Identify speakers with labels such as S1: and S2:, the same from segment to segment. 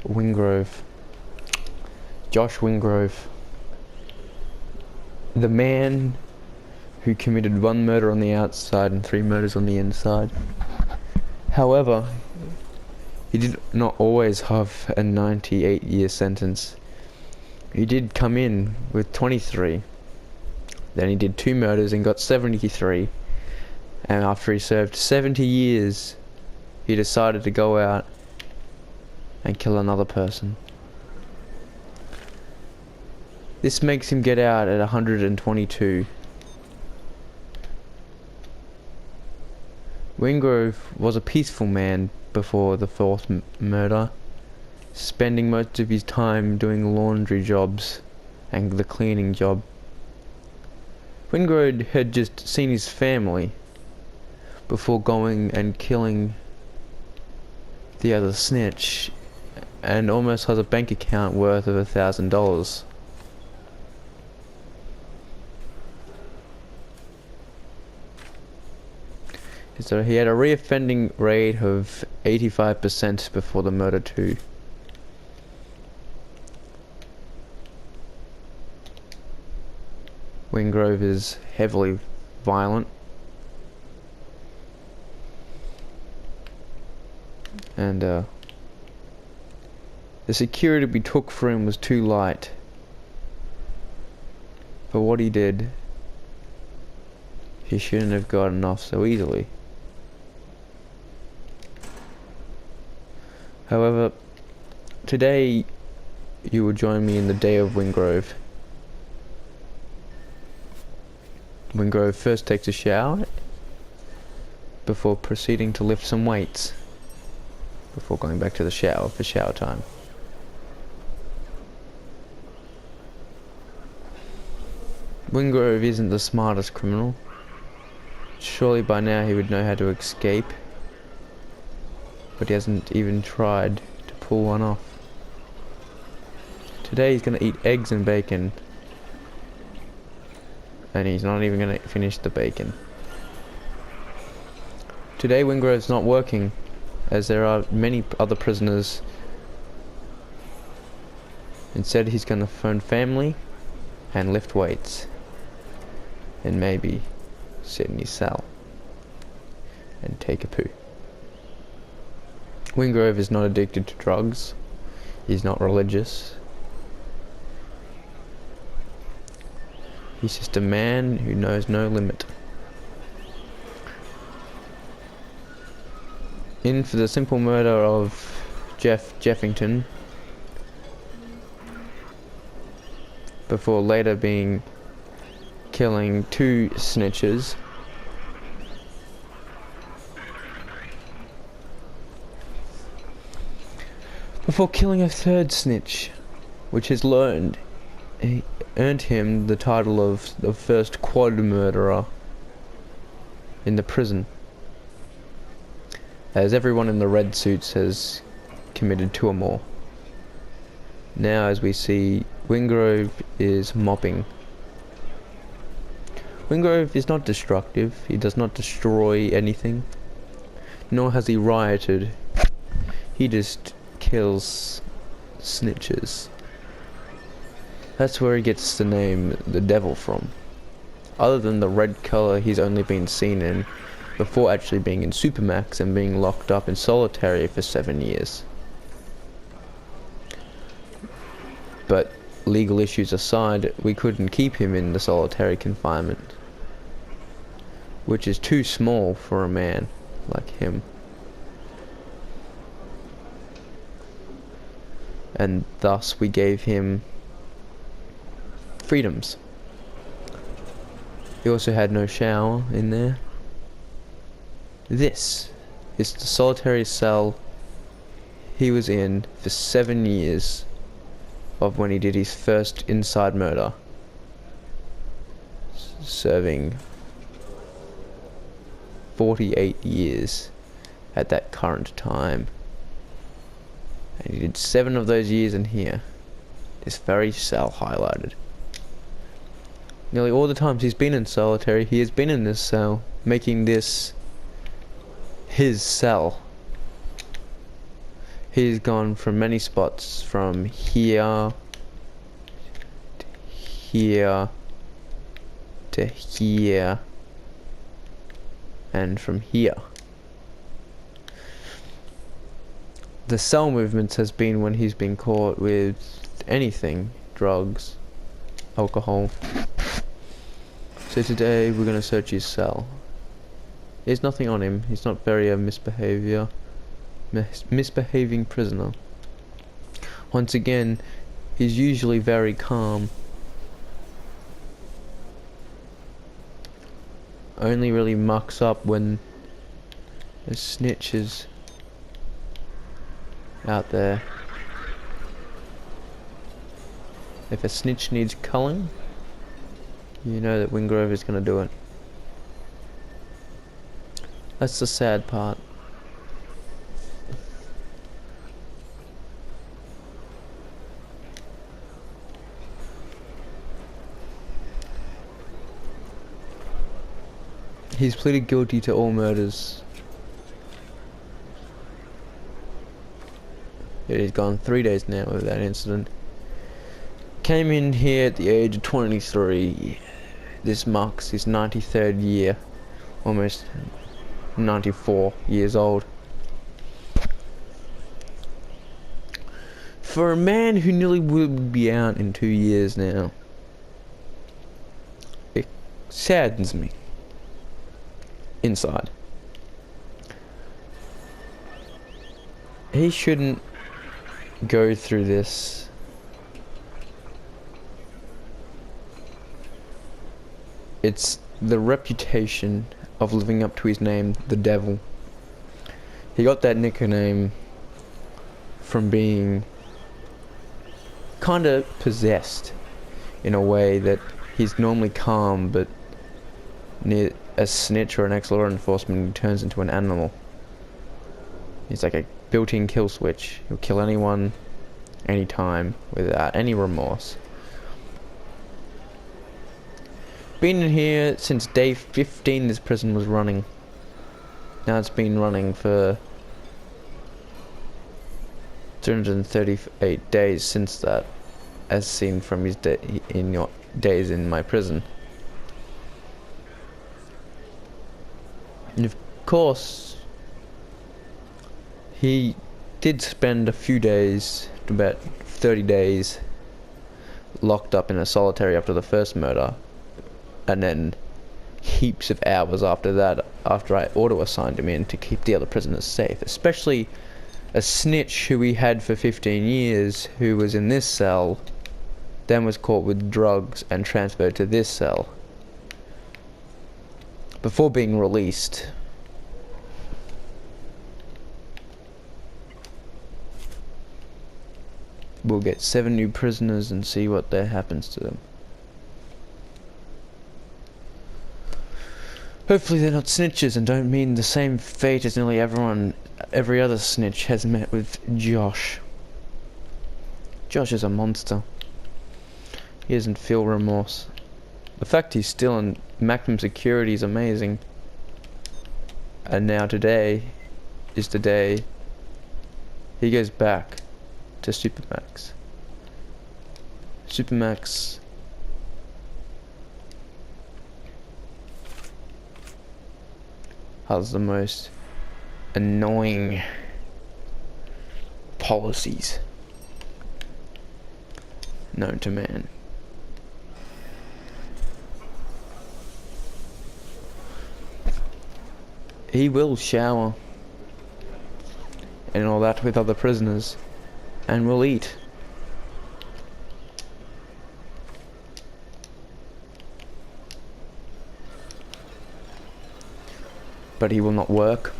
S1: Wingrove. Josh Wingrove. The man who committed 1 murder on the outside and 3 murders on the inside. However, he did not always have a 98-year sentence. He did come in with 23. Then he did 2 murders and got 73. And after he served 70 years, he decided to go out and kill another person. This makes him get out at 122. Wingrove was a peaceful man before the 4th murder, spending most of his time doing laundry jobs and the cleaning job. Wingrove had just seen his family before going and killing the other snitch, and almost has a bank account worth of $1,000. So he had a reoffending rate of 85% before the murder too. Wingrove is heavily violent. And the security we took for him was too light for what he did. He shouldn't have gotten off so easily. However, today you will join me in the day of Wingrove. Wingrove first takes a shower before proceeding to lift some weights before going back to the shower for shower time. Wingrove isn't the smartest criminal. Surely by now he would know how to escape, but he hasn't even tried to pull one off. Today he's gonna eat eggs and bacon, and he's not even gonna finish the bacon. Today Wingrove's not working, as there are many other prisoners. Instead he's gonna phone family and lift weights, and maybe sit in his cell and take a poo. Wingrove is not addicted to drugs. He's not religious. He's just a man who knows no limit. In for the simple murder of Jeff Jefferson, before later killing 2 snitches. Before killing a 3rd snitch, which has earned him the title of the first quad murderer in the prison, as everyone in the red suits has committed 2 or more. Now, as we see, Wingrove is mopping. Wingrove is not destructive. He does not destroy anything, nor has he rioted. He just kills snitches. That's where he gets the name the Devil from. Other than the red colour he's only been seen in before actually being in Supermax and being locked up in solitary for 7 years. But legal issues aside, we couldn't keep him in the solitary confinement, which is too small for a man like him. And thus we gave him freedoms. He also had no shower in there. This is the solitary cell he was in for 7 years of when he did his first inside murder, serving 48 years at that current time. And he did 7 of those years in here. This very cell highlighted. Nearly all the times he's been in solitary, he has been in this cell, making this his cell. He's gone from many spots, from here to here to here and from here. The cell movements has been when he's been caught with anything, drugs, alcohol. So today we're gonna search his cell. There's nothing on him. He's not very misbehaving prisoner. Once again, he's usually very calm. Only really mucks up when a snitch is out there. If a snitch needs culling, you know that Wingrove is gonna do it. That's the sad part. He's pleaded guilty to all murders. It has gone 3 days now with that incident. Came in here at the age of 23. This marks his 93rd year. Almost 94 years old. For a man who nearly would be out in 2 years now, it saddens me inside. He shouldn't go through this. It's the reputation of living up to his name, the Devil. He got that nickname from being kinda possessed in a way that he's normally calm, but near a snitch or an ex-law enforcement, he turns into an animal. He's like a built-in kill switch. He'll kill anyone, anytime, without any remorse. Been in here since day 15 this prison was running. Now it's been running for 338 days since that, as seen from his days in my prison. And of course, he did spend a few days, about 30 days, locked up in a solitary after the first murder, and then heaps of hours after that, after I auto-assigned him in to keep the other prisoners safe, especially a snitch who we had for 15 years, who was in this cell, then was caught with drugs and transferred to this cell before being released. We'll get 7 new prisoners and see what happens to them. Hopefully they're not snitches and don't mean the same fate as nearly every other snitch has met with Josh. Josh is a monster. He doesn't feel remorse. The fact he's still in maximum security is amazing. And now today is the day he goes back to Supermax. Supermax has the most annoying policies known to man. He will shower and all that with other prisoners, and will eat. But he will not work,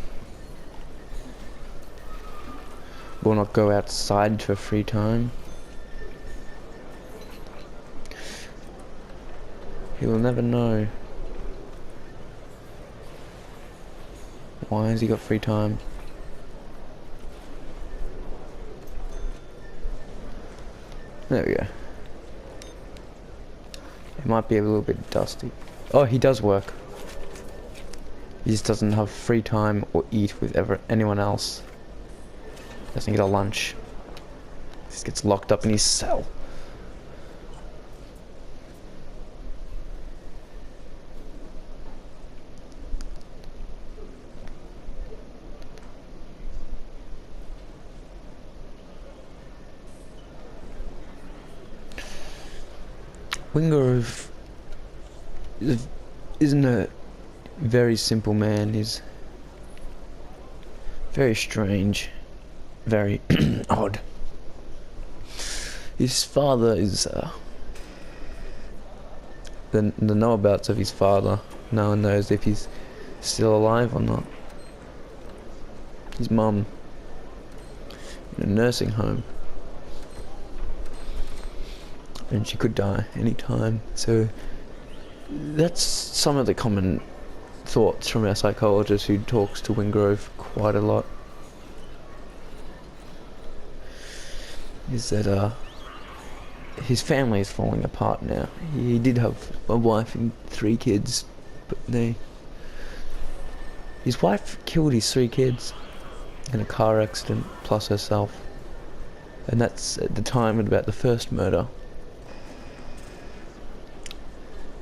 S1: will not go outside for free time. He will never know. Why has he got free time? There we go. It might be a little bit dusty. Oh, he does work. He just doesn't have free time or eat with anyone else. Doesn't get a lunch. Just gets locked up in his cell. Wingrove isn't a very simple man. He's very strange, very odd. His father is the know-abouts of his father. No one knows if he's still alive or not. His mum in a nursing home, and she could die any time. So that's some of the common thoughts from our psychologist who talks to Wingrove quite a lot. Is that his family is falling apart now. He did have a wife and 3 kids, but his wife killed his 3 kids in a car accident, plus herself. And that's at the time about the first murder.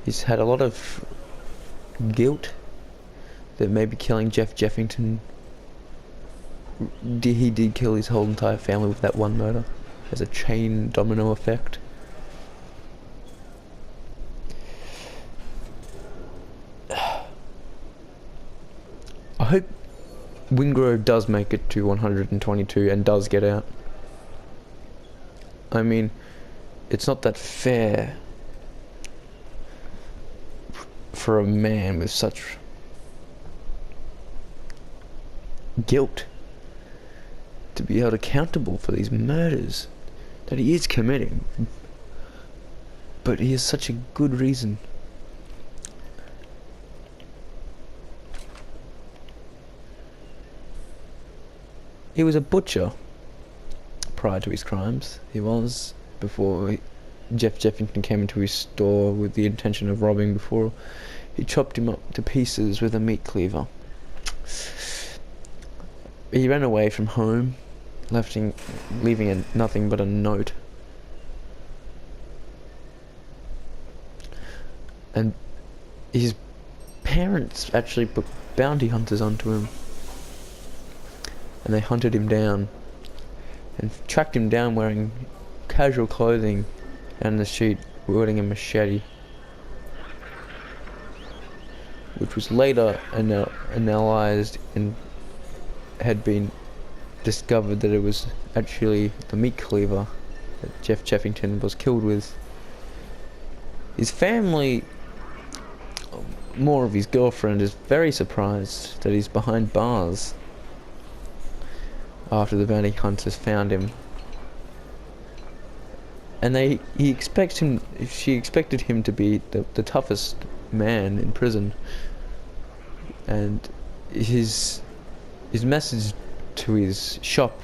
S1: He's had a lot of guilt that maybe killing Jeff Jefferson, he did kill his whole entire family with that one murder, as a chain domino effect. I hope Wingrove does make it to 122 and does get out. I mean, it's not that fair for a man with such guilt to be held accountable for these murders that he is committing. But he has such a good reason. He was a butcher prior to his crimes. He was, before Jeff Jefferson came into his store with the intention of robbing. Before he chopped him up to pieces with a meat cleaver. He ran away from home, leaving nothing but a note. And his parents actually put bounty hunters onto him. And they hunted him down and tracked him down wearing casual clothing and the street, wielding a machete, which was later analysed and had been discovered that it was actually the meat cleaver that Jeff Jefferson was killed with. His family, more of his girlfriend, is very surprised that he's behind bars after the bounty hunters found him. And she expected him to be the toughest man in prison. And his message to his shop,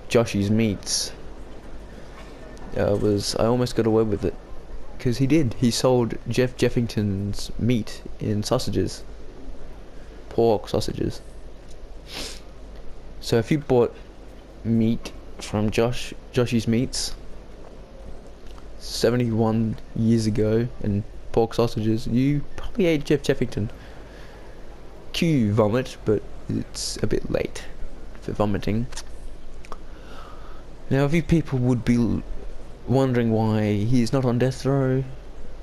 S1: Joshy's Meats, was, "I almost got away with it." Because he did. He sold Jeff Jefferson's meat in sausages. Pork sausages. So if you bought meat from Joshy's Meats 71 years ago and pork sausages, you probably ate Jeff Jefferson. Cue vomit, but it's a bit late for vomiting. Now, a few people would be wondering why he's not on death row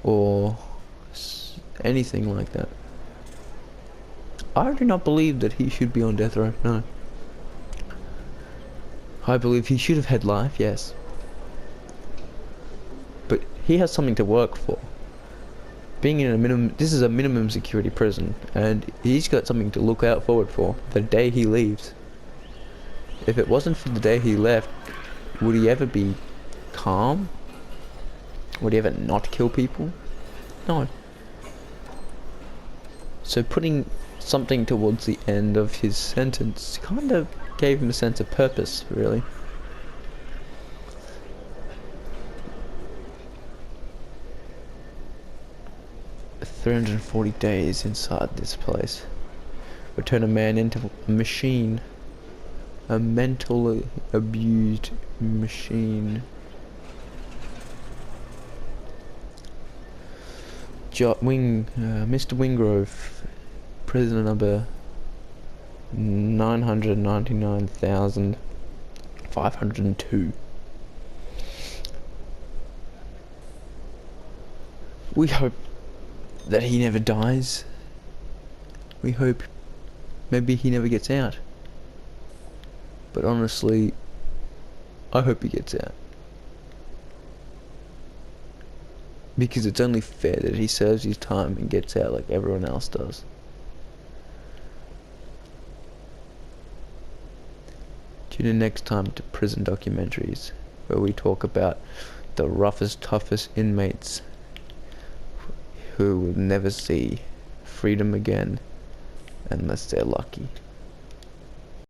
S1: or anything like that. I do not believe that he should be on death row, no. I believe he should have had life, yes. But he has something to work for. Being in this is a minimum security prison, and he's got something to look out forward for the day he leaves. If it wasn't for the day he left, would he ever be calm? Would he ever not kill people? No. So putting something towards the end of his sentence kind of gave him a sense of purpose, really. "340 days inside this place would turn a man into a machine." a mentally abused machine. Mr. Wingrove, prisoner number 999,502. We hope that he never dies. We hope maybe he never gets out. But honestly, I hope he gets out. Because it's only fair that he serves his time and gets out like everyone else does. Tune in next time to Prison Documentaries, where we talk about the roughest, toughest inmates who will never see freedom again unless they're lucky.